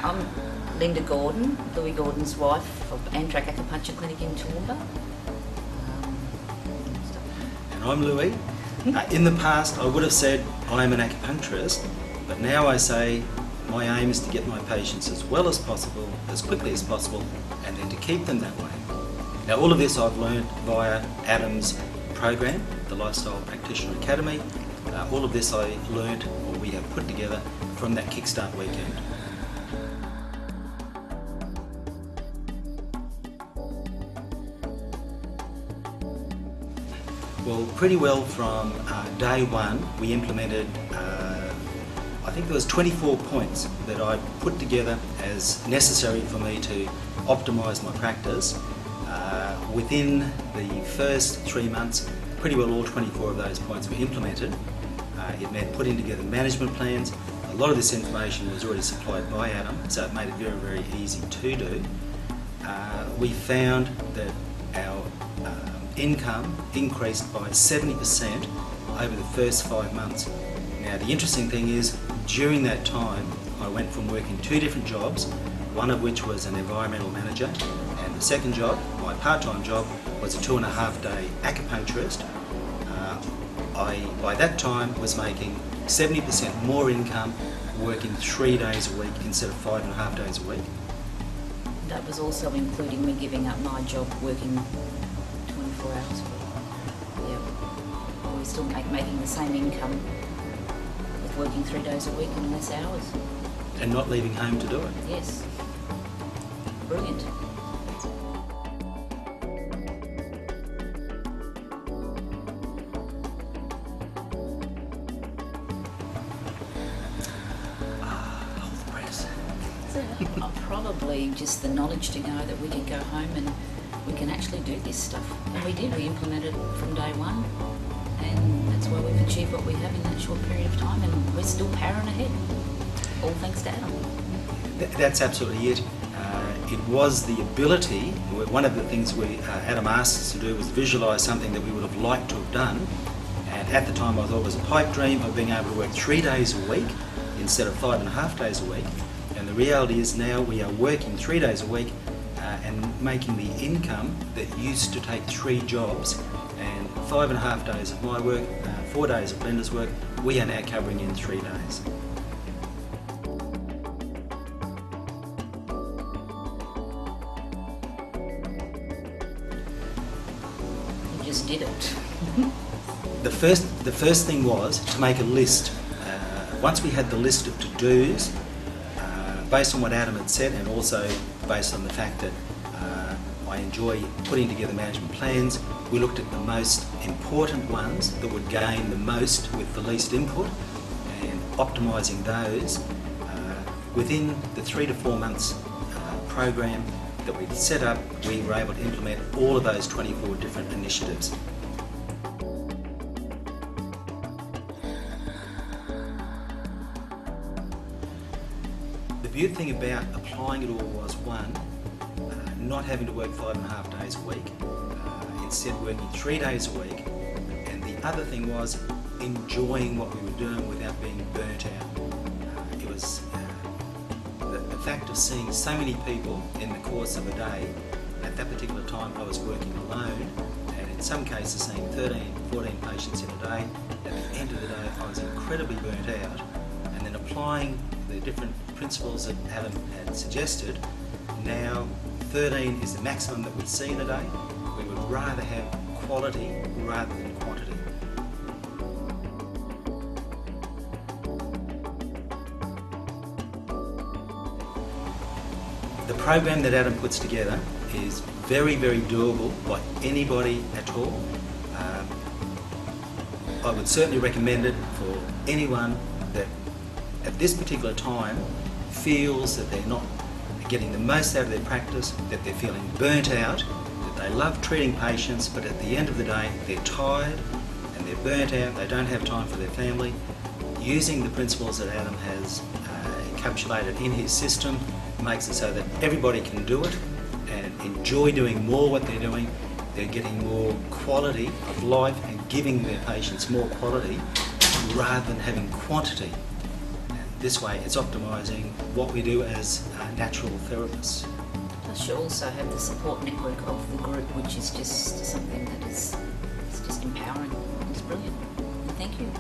morning. I'm Linda Gordon, Loui Gordon's wife of Undertook Acupuncture Clinic in Toowoomba. And I'm Loui. In the past I would have said I'm an acupuncturist, but now I say my aim is to get my patients as well as possible, as quickly as possible, and then to keep them that way. Now all of this I've learned via Adam's program, the Lifestyle Practitioner Academy. All of this I learned, or we have put together, from that Kickstart weekend. Well, pretty well from day one, we implemented, I think there was 24 points that I put together as necessary for me to optimise my practice. Within the first 3 months, pretty well all 24 of those points were implemented. It meant putting together management plans. A lot of this information was already supplied by Adam, so it made it very, very easy to do. We found that our income increased by 70% over the first 5 months. Now the interesting thing is, during that time I went from working 2 different jobs, one of which was an environmental manager, and the second job, my part-time job, was a 2.5-day acupuncturist. I, by that time, was making 70% more income working 3 days a week instead of 5.5 days a week. That was also including me giving up my job working 24 hours a week. Yeah. We're still making the same income with working 3 days a week and less hours. And not leaving home to do it. Yes. Brilliant. Probably just the knowledge to know that we can go home and we can actually do this stuff. And we did, we implemented it from day one, and that's why we've achieved what we have in that short period of time, and we're still powering ahead, all thanks to Adam. That's absolutely it. It was the ability, one of the things Adam asked us to do was visualise something that we would have liked to have done, and at the time I thought it was a pipe dream of being able to work 3 days a week instead of 5.5 days a week. And the reality is now we are working 3 days a week and making the income that used to take 3 jobs, and 5.5 days of my work, 4 days of Blenda's work, we are now covering in 3 days. You just did it. The first thing was to make a list. Once we had the list of to-dos, based on what Adam had said, and also based on the fact that I enjoy putting together management plans, we looked at the most important ones that would gain the most with the least input, and optimising those. Within the 3 to 4 months program that we'd set up, we were able to implement all of those 24 different initiatives. The good thing about applying it all was, one, not having to work 5.5 days a week, instead working 3 days a week, and the other thing was enjoying what we were doing without being burnt out. It was the fact of seeing so many people in the course of a day. At that particular time I was working alone, and in some cases seeing 13, 14 patients in a day. At the end of the day I was incredibly burnt out, and then applying the different principles that Adam had suggested, now 13 is the maximum that we see in a day. We would rather have quality rather than quantity. The program that Adam puts together is very, very doable by anybody at all. I would certainly recommend it for anyone that at this particular time feels that they're not getting the most out of their practice, that they're feeling burnt out, that they love treating patients, but at the end of the day they're tired and they're burnt out, they don't have time for their family. Using the principles that Adam has encapsulated in his system makes it so that everybody can do it and enjoy doing more what they're doing. They're getting more quality of life and giving their patients more quality rather than having quantity. And this way it's optimising what we do as natural therapists. Plus you also have the support network of the group, which is just something that is it's just empowering. It's brilliant. And thank you.